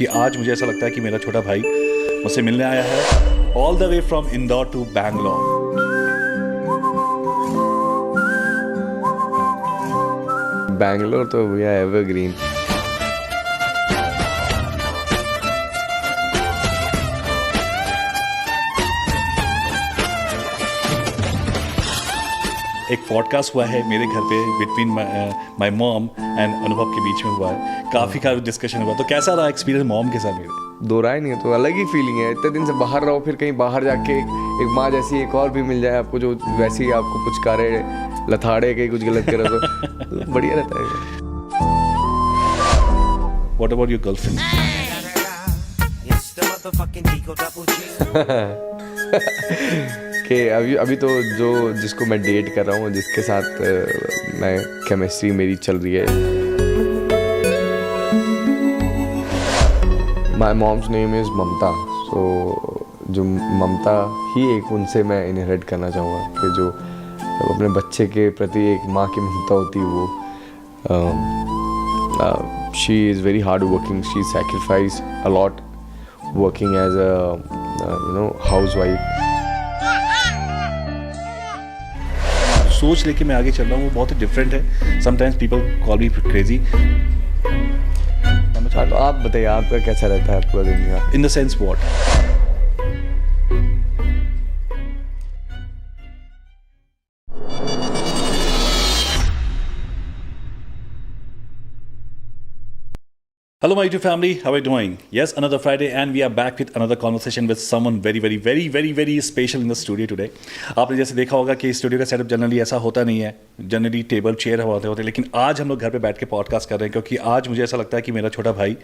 कि आज मुझे ऐसा लगता है कि मेरा छोटा भाई मुझसे मिलने आया है all the way from Indore to Bangalore. Bangalore तो भैया एवरग्रीन। एक पॉडकास्ट हुआ है मेरे घर पे बिटवीन माय मॉम एंड अनुभव के बीच में हुआ है, काफ़ी सारा डिस्कशन हुआ। तो कैसा रहा एक्सपीरियंस मॉम के साथ मेरे? दो राय नहीं है तो अलग ही फीलिंग है। इतने दिन से बाहर रहो, फिर कहीं बाहर जाके एक माँ जैसी एक और भी मिल जाए आपको, जो वैसे ही आपको पुचकारे लथाड़े कहीं कुछ गलत करे तो बढ़िया रहता है। What about your girlfriend? कि अभी तो जिसको मैं डेट कर रहा हूँ, जिसके साथ मैं केमिस्ट्री मेरी चल रही है, माई mom's name is Mamta. So जो ममता ही एक उनसे मैं इनहेरिट करना चाहूँगा कि जो अपने बच्चे के प्रति एक माँ की ममता होती है वो she is very hard working. She sacrificed a lot working as a housewife. सोच लेके मैं आगे चल रहा हूँ वो बहुत ही डिफरेंट है। समटाइम्स पीपल कॉल मी क्रेजी। तो आप बताइए आपका कैसा रहता है पूरा दिन का? In the sense what? Hello my YouTube family, how are you doing? Yes, another Friday and we are back with another conversation with someone very special in the studio today. आपने जैसे देखा होगा कि स्टूडियो का setup generally ऐसा होता नहीं है, जनरली टेबल चेयर होते हैं, लेकिन आज हम लोग घर पे बैठ के पॉडकास्ट कर रहे हैं क्योंकि आज मुझे ऐसा लगता है कि मेरा छोटा भाई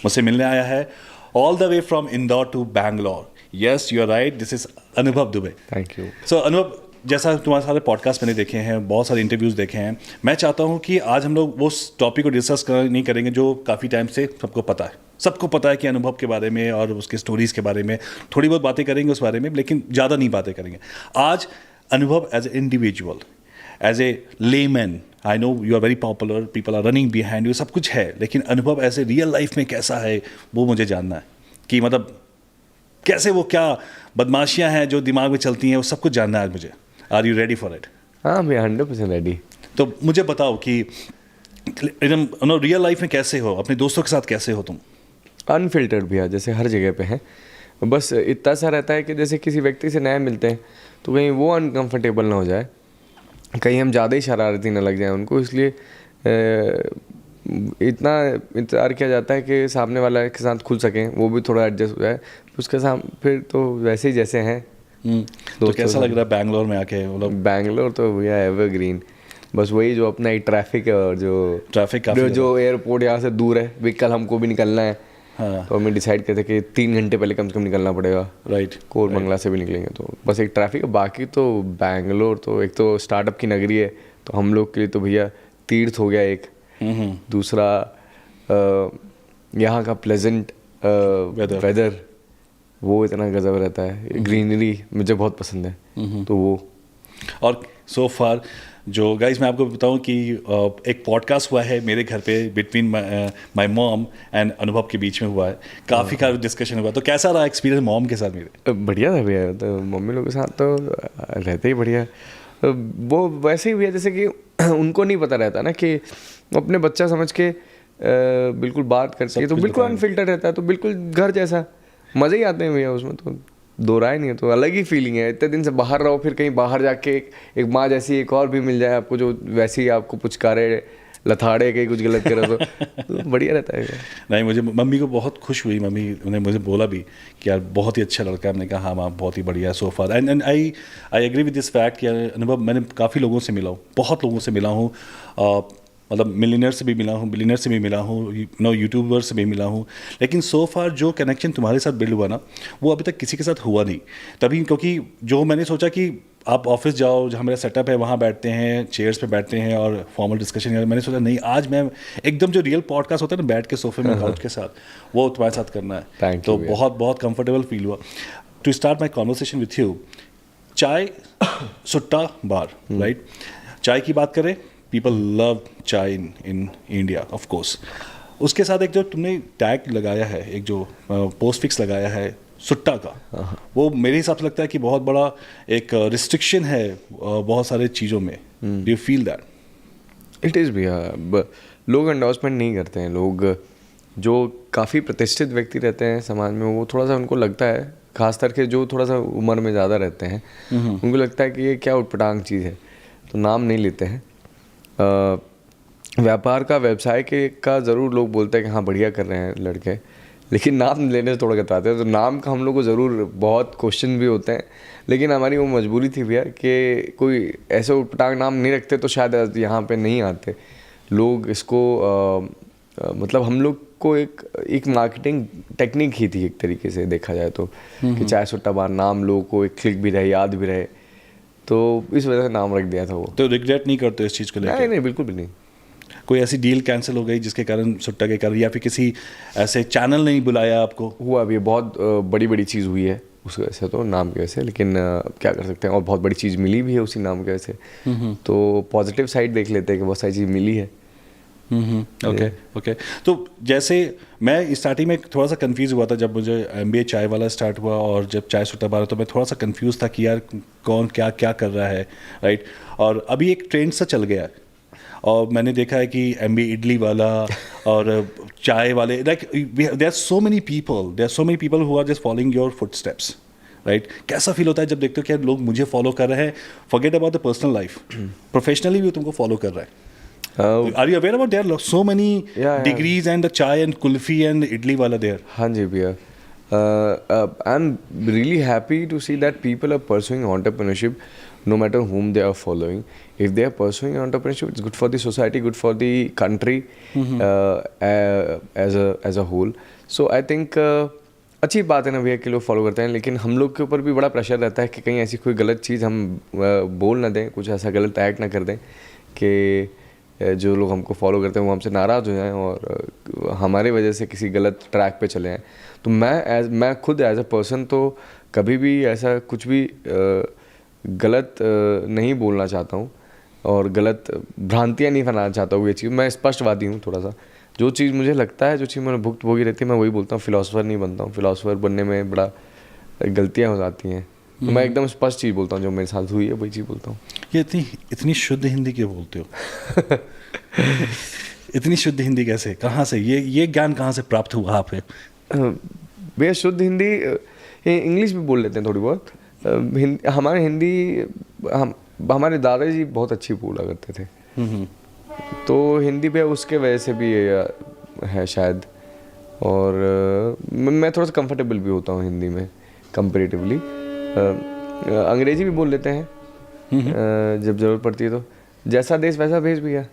मुझसे मिलने आया है all the way from Indore to Bangalore. Yes, you are right, this is Anubhav Dubey. Thank you. सो अनुभव, जैसा तुम्हारे सारे पॉडकास्ट मैंने देखे हैं, बहुत सारे इंटरव्यूज़ देखे हैं, मैं चाहता हूं कि आज हम लोग वो टॉपिक को डिस्कस नहीं करेंगे जो काफ़ी टाइम से सबको पता है कि अनुभव के बारे में और उसके स्टोरीज़ के बारे में थोड़ी बहुत बातें करेंगे उस बारे में, लेकिन ज़्यादा नहीं बातें करेंगे। आज Anubhav as a individual, as a layman, I know you are very popular, people are running behind you, सब कुछ है, लेकिन अनुभव एज ए रियल लाइफ में कैसा है वो मुझे जानना है। कि मतलब कैसे वो क्या बदमाशियाँ हैं जो दिमाग में चलती हैं, वो सब कुछ जानना है आज मुझे। Are you ready for it? हाँ, मैं 100% रेडी। तो मुझे बताओ कि रियल लाइफ में कैसे हो, अपने दोस्तों के साथ कैसे हो तुम? अनफिल्टर्ड भैया, जैसे हर जगह पे हैं। बस इतना सा रहता है कि जैसे किसी व्यक्ति से नया मिलते हैं तो कहीं वो अनकंफर्टेबल ना हो जाए, कहीं हम ज़्यादा ही शरारती ना लग जाए उनको, इसलिए इतना इंतज़ार किया जाता है कि सामने वाला के साथ खुल सकें, वो भी थोड़ा एडजस्ट हो जाए उसके साथ। फिर तो वैसे ही जैसे हैं। तो कैसा लग रहा है बैंगलोर में आके? मतलब बैंगलोर तो भैया एवरग्रीन। बस वही जो अपना एक ट्रैफिक है और जो ट्रैफिक जो एयरपोर्ट यहाँ से दूर है, भी कल हमको भी निकलना है। हाँ। तो हमें डिसाइड करते कि 3 घंटे पहले कम से कम निकलना पड़ेगा। राइट। कोरमंगला से भी निकलेंगे तो बस एक ट्रैफिक है। बाकी तो बैंगलोर तो एक तो स्टार्टअप की नगरी है, तो हम लोग के लिए तो भैया तीर्थ हो गया एक। दूसरा यहाँ का प्लेजेंट वेदर, वो इतना गजब रहता है। ग्रीनरी मुझे बहुत पसंद है। तो वो और सो फार जो गाइस, मैं आपको बताऊं कि एक पॉडकास्ट हुआ है मेरे घर पे बिटवीन माय मॉम एंड अनुभव के बीच में हुआ है, काफ़ी सारा डिस्कशन हुआ। तो कैसा रहा एक्सपीरियंस मॉम के साथ मेरे? बढ़िया था भैया। तो मम्मी लोग के साथ तो रहते ही बढ़िया। वो वैसे ही भैया जैसे कि उनको नहीं पता रहता ना कि अपने बच्चा समझ के बिल्कुल बात करती है, तो बिल्कुल अनफिल्टर रहता है, तो बिल्कुल घर जैसा मज़े ही आते हैं भैया उसमें। तो दो राय नहीं है तो अलग ही फीलिंग है। इतने दिन से बाहर रहो, फिर कहीं बाहर जाके एक माँ जैसी एक और भी मिल जाए आपको, जो वैसे ही आपको पुचकारे लथाड़े कहीं कुछ गलत करे तो बढ़िया रहता है। नहीं, मुझे मम्मी को बहुत खुश हुई। मम्मी ने मुझे बोला भी कि यार बहुत ही अच्छा लड़का है। हमने कहा हाँ माँ, बहुत ही बढ़िया so far. And I agree with this fact कि अनुभव, मैंने काफ़ी लोगों से मिला हूँ, बहुत लोगों से मिला हूँ, मतलब मिलियनर से भी मिला हूँ, बिलियनर से भी मिला हूँ, यूट्यूबर से भी मिला हूँ, लेकिन सो फार जो कनेक्शन तुम्हारे साथ बिल्ड हुआ ना, वो अभी तक किसी के साथ हुआ नहीं। तभी क्योंकि जो मैंने सोचा कि आप ऑफिस जाओ, जहाँ मेरा सेटअप है वहाँ बैठते हैं, चेयर्स पे बैठते हैं और फॉर्मल डिस्कशन करें, मैंने सोचा नहीं, आज मैं एकदम जो रियल पॉडकास्ट होता है ना, बैठ के सोफे में काउच के साथ, वो तुम्हारे साथ करना है। तो बहुत बहुत कंफर्टेबल फील हुआ। To start my conversation with you, Chai Sutta bar, right? चाय की बात करें, people love chai in India, of course. उसके साथ एक जो तुमने टैग लगाया है, एक जो पोस्ट फिक्स लगाया है सुट्टा का, वो मेरे हिसाब से लगता है कि बहुत बड़ा एक रिस्ट्रिक्शन है बहुत सारे चीज़ों में. Do you feel that? It is भैया, लोग एंडोर्समेंट नहीं करते हैं. लोग जो काफ़ी प्रतिष्ठित व्यक्ति रहते हैं समाज में, वो थोड़ा सा उनको लगता है, खास करके जो थोड़ा सा उम्र में ज़्यादा रहते हैं, उनको लगता है कि ये क्या उटपटांग चीज़ है, तो नाम नहीं लेते हैं. व्यापार का, व्यवसाय के का ज़रूर लोग बोलते हैं कि हाँ बढ़िया कर रहे हैं लड़के, लेकिन नाम लेने से थोड़ा कतराते हैं. तो नाम का हम लोग को ज़रूर बहुत क्वेश्चन भी होते हैं, लेकिन हमारी वो मजबूरी थी भैया कि कोई ऐसे उटपटांग नाम नहीं रखते तो शायद यहाँ पे नहीं आते लोग. इसको मतलब हम लोग को एक मार्केटिंग टेक्निक ही थी एक तरीके से देखा जाए तो, कि चाय सुट्टा बार नाम लोगों को एक क्लिक भी रहे, याद भी रहे, तो इस वजह से नाम रख दिया था वो. तो रिग्रेट नहीं करते इस चीज़ को लेकर? नहीं, बिल्कुल भी नहीं. कोई ऐसी डील कैंसिल हो गई जिसके कारण, सुट्टा के कारण, या फिर किसी ऐसे चैनल नहीं बुलाया आपको? हुआ भी, बहुत बड़ी बड़ी चीज़ हुई है उस वजह से, तो नाम की वजह से, लेकिन क्या कर सकते हैं, और बहुत बड़ी चीज़ मिली भी है उसी नाम की वजह से. तो पॉजिटिव साइड देख लेते हैं कि बहुत सारी चीज़ मिली है. ओके. तो जैसे मैं स्टार्टिंग में थोड़ा सा कंफ्यूज हुआ था जब मुझे MBA चाय वाला स्टार्ट हुआ, और जब चाय सुट्टा बार, तो मैं थोड़ा सा कंफ्यूज था कि यार कौन क्या क्या कर रहा है, राइट. और अभी एक ट्रेंड सा चल गया है, और मैंने देखा है कि MBA इडली वाला और चाय वाले, like there are so many people who are just following your footsteps, right. कैसा फील होता है जब देखते हो कि लोग मुझे फॉलो कर रहे हैं? Forget about the personal life, professionally भी तुमको फॉलो कर रहा है. Are you aware about there are so many degrees and the chai and kulfi and idli wala there? हाँ जी भैया, I'm really happy to see that people are pursuing entrepreneurship no matter whom they are following. If they are pursuing entrepreneurship, it's good for the society, good for the country as a whole. So I think अच्छी बात है ना भैया कि लोग follow करते हैं, लेकिन हम लोग के ऊपर भी बड़ा प्रेशर रहता है कि कहीं ऐसी कोई गलत चीज़ हम बोल ना दें, कुछ ऐसा गलत एक्ट ना कर दें कि जो लोग हमको फॉलो करते हैं वो हमसे नाराज़ हो जाएं और हमारे वजह से किसी गलत ट्रैक पे चले आएँ. तो मैं खुद एज अ पर्सन तो कभी भी ऐसा कुछ भी गलत नहीं बोलना चाहता हूँ, और गलत भ्रांतियाँ नहीं फैलाना चाहता हूँ. ये चीज़ मैं स्पष्टवादी हूँ थोड़ा सा. जो चीज़ मुझे लगता है, जो चीज़ मैंने भुक्त भोगी रहती है, मैं वही बोलता हूँ. फिलोसोफर नहीं बनता हूँ. फिलोसोफर बनने में बड़ा गलतियाँ हो जाती हैं, तो मैं एकदम स्पष्ट चीज़ बोलता हूँ, जो मेरे साथ हुई है वही चीज़ बोलता हूँ. ये इतनी शुद्ध हिंदी क्यों बोलते हो? इतनी शुद्ध हिंदी कैसे, कहाँ से ये ज्ञान कहाँ से प्राप्त हुआ आप है? भैया शुद्ध हिंदी, इंग्लिश भी बोल लेते हैं थोड़ी बहुत. हमारे हिंदी हमारे दादाजी बहुत अच्छी बोला करते थे, तो हिंदी पे उसके वजह से भी है शायद. और मैं थोड़ा सा कंफर्टेबल भी होता हूँ हिंदी में कंपेरेटिवली. अंग्रेजी भी बोल लेते हैं जब ज़रूरत पड़ती है, तो जैसा देश वैसा भेष भैया.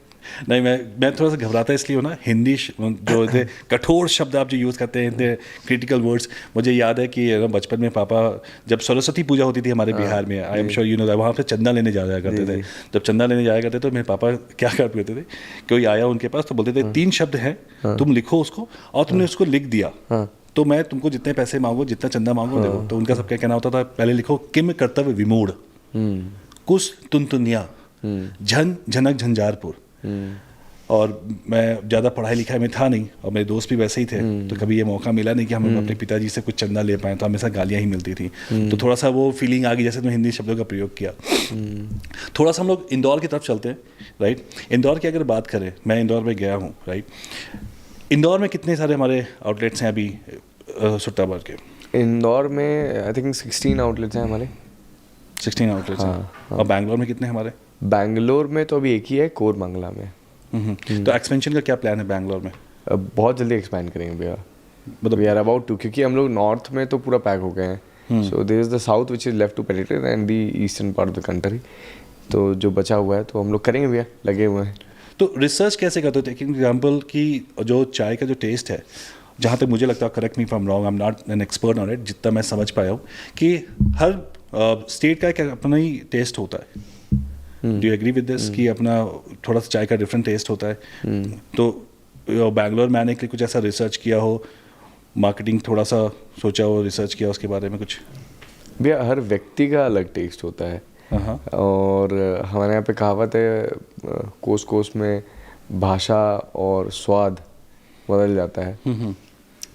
नहीं, मैं थोड़ा सा घबराता इसलिए हूँ ना, हिंदी जो थे कठोर शब्द आप जो यूज़ करते हैं, क्रिटिकल वर्ड्स. मुझे याद है कि बचपन में पापा, जब सरस्वती पूजा होती थी हमारे बिहार में, I am sure you know, वहाँ पे चंदा लेने जाया करते थे. जब चंदा लेने जाया करते तो मेरे पापा क्या करते थे, कोई आया उनके पास तो बोलते थे 3 शब्द हैं, तुम लिखो उसको, और तुमने उसको लिख दिया तो मैं तुमको जितने पैसे मांगो, जितना चंदा मांगो देखो. तो उनका सबका कहना होता था, पहले लिखो किम कर्तव्य विमूढ़, कुछ तुनतुनिया, झन झनक झंझारपुर. और मैं ज़्यादा पढ़ाई लिखाई में था नहीं, और मेरे दोस्त भी वैसे ही थे, तो कभी ये मौका मिला नहीं कि हम अपने पिताजी से कुछ चंदा ले पाएँ, तो हमेशा गालियाँ ही मिलती थी. तो थोड़ा सा वो फीलिंग आ गई, जैसे तुमने हिंदी शब्दों का प्रयोग किया. थोड़ा सा हम लोग इंदौर की तरफ चलते हैं, राइट. इंदौर की अगर बात करें, मैं इंदौर में गया हूँ, राइट. इंदौर में कितने सारे हमारे आउटलेट्स हैं अभी सुट्टा बार के? इंदौर में आई थिंक 16 आउटलेट्स हैं हमारे. 16 आउटलेट्स हैं. और बैंगलोर में कितने हमारे? बैंगलोर में तो अभी एक ही है, कोरमंगला में. तो एक्सपेंशन का क्या प्लान है बैंगलोर में? बहुत जल्दी एक्सपैंड करेंगे भैया, मतलब वी आर अबाउट टू, क्योंकि हम लोग नॉर्थ में तो पूरा पैक हो गए हैं. So there is the south which is left to penetrate and the eastern part of the country. तो जो बचा हुआ है तो हम लोग करेंगे भैया, लगे हुए हैं. तो रिसर्च कैसे करते हो? टेकिंग एग्जाम्पल कि जो चाय का जो टेस्ट है, जहाँ तक मुझे लगता है, correct me if I am wrong, I am not an expert on it, जितना मैं समझ पाया हूँ कि हर स्टेट का एक अपना ही टेस्ट होता है. Do you agree with this कि अपना थोड़ा सा चाय का डिफरेंट टेस्ट होता है? तो बैंगलोर में आने के लिए कुछ ऐसा रिसर्च किया हो, मार्केटिंग थोड़ा सा सोचा हो, रिसर्च किया उसके बारे में कुछ? भैया हर व्यक्ति का अलग टेस्ट होता है. और हमारे यहाँ पे कहावत है, कोस कोस में भाषा और स्वाद बदल जाता है।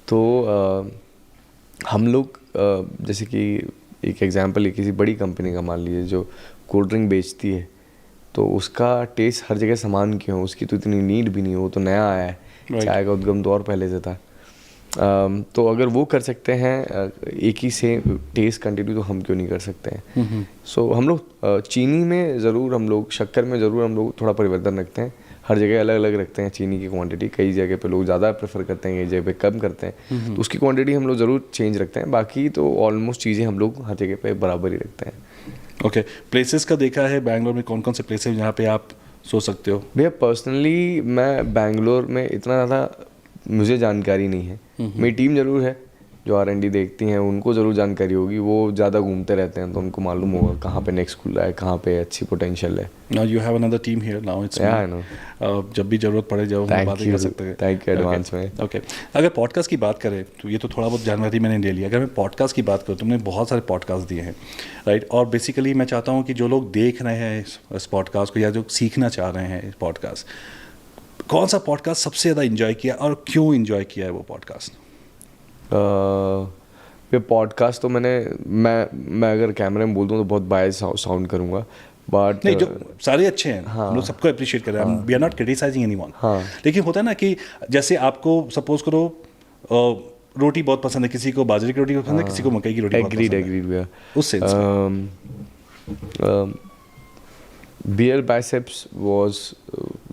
तो हम लोग जैसे कि एक एग्जांपल है किसी बड़ी कंपनी का, मान लीजिए जो कोल्ड ड्रिंक बेचती है, तो उसका टेस्ट हर जगह समान क्यों हो, उसकी तो इतनी नीड भी नहीं हो, तो नया आया है, चाय का उद्गम तो और पहले से था। तो अगर वो कर सकते हैं एक ही सेम टेस्ट कंटिन्यू, तो हम क्यों नहीं कर सकते हैं। सो हम लोग चीनी में ज़रूर, हम लोग शक्कर में ज़रूर हम लोग थोड़ा परिवर्तन रखते हैं, हर जगह अलग अलग रखते हैं चीनी की क्वांटिटी। कई जगह पे लोग ज़्यादा प्रेफर करते हैं, कई जगह पे कम करते हैं, तो उसकी क्वांटिटी हम लोग ज़रूर चेंज रखते हैं। बाकी तो ऑलमोस्ट चीज़ें हम लोग हर जगह पे बराबर ही रखते हैं। ओके, प्लेसेस का देखा है बैंगलोर में, कौन कौन से प्लेसेस जहाँ पे आप सोच सकते हो? भैया पर्सनली मैं बैंगलोर में इतना ज़्यादा मुझे जानकारी नहीं है। मेरी टीम ज़रूर है जो R&D देखती हैं, उनको ज़रूर जानकारी होगी, वो ज़्यादा घूमते रहते हैं, तो उनको मालूम होगा कहाँ पे नेक्स्ट खुल रहा है, कहाँ पे अच्छी पोटेंशियल है। Now you have another team here, now it's Yeah, I know. जब भी जरूरत पड़े जब हम बातें कर सकते हैं। थैंक यू एडवांस में। ओके, अगर पॉडकास्ट की बात करें तो ये तो थोड़ा बहुत जानकारी मैंने ले लिया। अगर मैं पॉडकास्ट की बात करूँ, तुमने बहुत सारे पॉडकास्ट दिए हैं, राइट? और बेसिकली मैं चाहता हूँ कि जो लोग देख रहे हैं इस पॉडकास्ट को या जो सीखना चाह रहे हैं इस पॉडकास्ट, कौन सा पॉडकास्ट सबसे ज़्यादा इंजॉय किया और क्यों इंजॉय किया है वो पॉडकास्ट? ये पॉडकास्ट तो मैं अगर कैमरे में बोल दूँ तो बहुत बायस साउंड करूँगा, बट नहीं, जो सारे अच्छे हैं, हम लोग सबको अप्रिशिएट कर रहे हैं, we are not criticising anyone. लेकिन होता है ना कि जैसे आपको सपोज करो रोटी बहुत पसंद है, किसी को बाजरे की रोटी पसंद है, किसी को मकई की रोटी बहुत पसंद है। एग्रीड उस सेंस में Beer Biceps was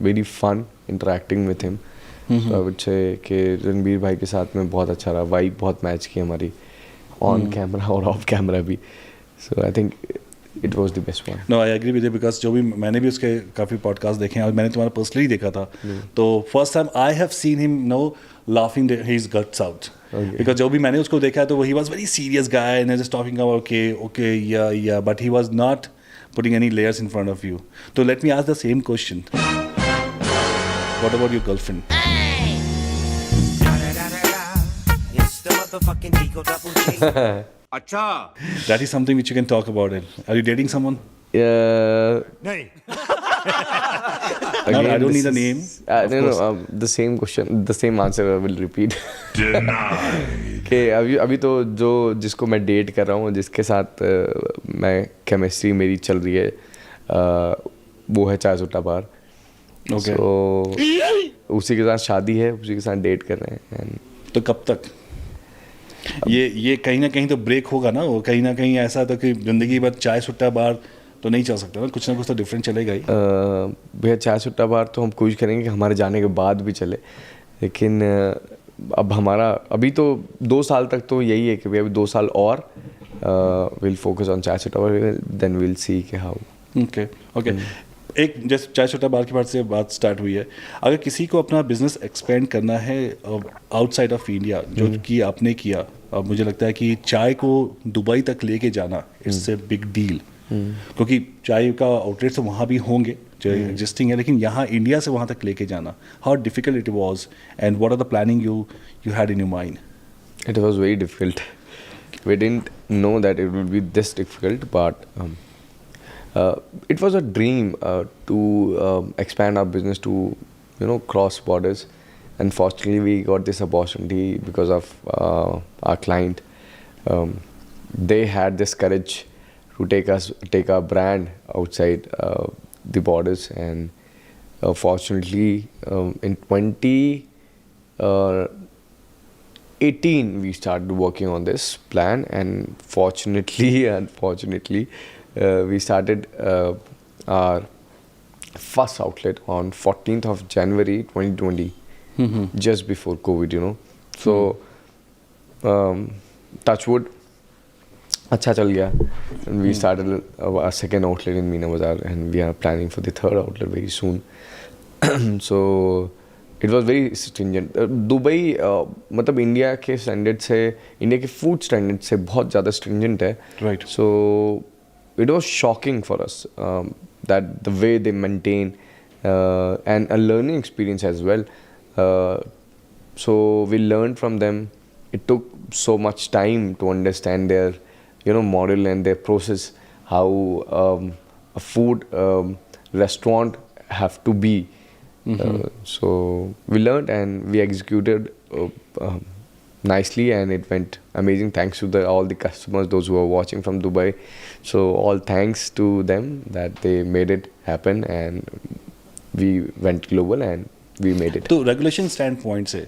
very fun interacting with him. So I would say कि रणबीर भाई के साथ में बहुत अच्छा रहा, वाइब बहुत मैच की हमारी ऑन कैमरा और ऑफ कैमरा भी। So I think it was the best one. No, I agree with you because जो भी मैंने भी उसके काफ़ी पॉडकास्ट देखे हैं और मैंने तुम्हारा पर्सनली देखा था, तो first time I have seen him no laughing his guts out, because जो भी मैंने उसको देखा है तो वो ही was very serious guy and just talking about okay या but he was not putting any layers in front of you. So let me ask the same question. What about your girlfriend? It's the motherfucking Eagle Double G. Acha. That is something which you can talk about it. Are you dating someone? Nahi. No, I don't need a name. No, the same question, the same answer I will repeat. कि अभी तो जिसको मैं date कर रहा हूँ, जिसके साथ मैं केमिस्ट्री मेरी चल रही है, वो है चाय सुट्टा बार। Okay. So, उसी के साथ शादी है, उसी के साथ डेट कर रहे हैं। तो कब तक ये कहीं ना कहीं तो ब्रेक होगा ना, वो कहीं ना कहीं ऐसा तो कि जिंदगी भर चाय सुट्टा बार तो नहीं चल सकता ना, कुछ ना कुछ तो डिफरेंट चलेगा ही। भैया चाय सुट्टा बार तो हम कोशिश करेंगे कि हमारे जाने के बाद भी चले, लेकिन अब हमारा अभी तो 2 साल तक तो यही है कि भैया अभी 2 साल और विल फोकस ऑन चाय सुट्टा बार, देन विल सी कि हाउ। ओके, एक जैसे चाय सुट्टा बार की बात से बात स्टार्ट हुई है, अगर किसी को अपना बिजनेस एक्सपेंड करना है आउटसाइड ऑफ इंडिया, जो कि आपने किया, मुझे लगता है कि चाय को दुबई तक लेके जाना इट्स ए बिग डील, क्योंकि चाय का आउटलेट तो वहाँ भी होंगे जो एग्जिस्टिंग है, लेकिन यहाँ इंडिया से वहाँ तक लेके जाना, how difficult it was and what are the planning you had in your mind? It was very difficult. We didn't know that it would be this difficult, but it was a dream to expand our business to, cross borders. Unfortunately, we got this opportunity because of our client. They had this courage to take our brand outside the borders, and fortunately, in 2018 we started working on this plan, and unfortunately, we started our first outlet on 14th of January 2020, just before COVID, So, touch wood, अच्छा चल गया, and we started a second outlet in Meena Bazaar, and we are planning for the third outlet very soon. So it was very stringent. Dubai मतलब India के standard से, India के food standard से बहुत ज़्यादा stringent है. Right. So it was shocking for us that the way they maintain and a learning experience as well. So we learned from them. It took so much time to understand their model and their process, how a food restaurant have to be So we learned and we executed nicely, and it went amazing. Thanks to all the customers, those who are watching from Dubai. So all thanks to them that they made it happen, and we went global and we made it. तो regulation stand point से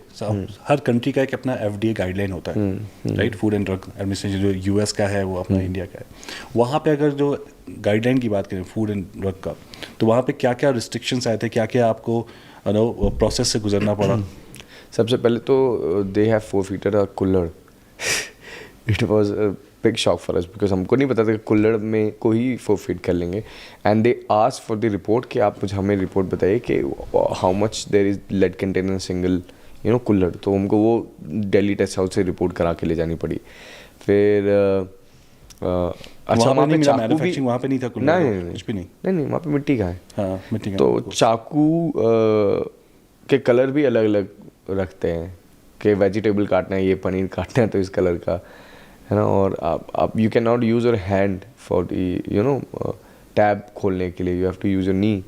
हर country का एक अपना FDA guideline होता है, right? Food and drug administration जो US का है वो अपना इंडिया का है। वहाँ पे अगर जो गाइडलाइन की बात करें फूड एंड ड्रग का, तो वहाँ पे क्या क्या रिस्ट्रिक्शंस आए थे, क्या क्या आपको प्रोसेस से गुजरना पड़ा? सबसे पहले तो दे हैव forfeited a कुल्हड़. It was a big shock for us because हमको नहीं पता था कि कुल्हड़ में को ही forfeit कर लेंगे. And they asked for the report कि आप मुझे हमें रिपोर्ट बताइए कि how much there is lead content in single kulhad. तो हमको वो दिल्ली टेस्ट हाउस से रिपोर्ट करा के ले जानी पड़ी. फिर अच्छा वहाँ पे चाकू भी वहाँ पे नहीं था कुल्हड़? नहीं कुछ भी नहीं. नहीं वहाँ पे मिट्टी का है. हाँ, मिट्टी का. तो चाकू के कलर भी अलग अलग रखते हैं कि वेजिटेबल काटना है, ये पनीर काटना है तो इस कलर का है ना. और आप you can not use your hand for the tab खोलने के लिए, you have to use your knee.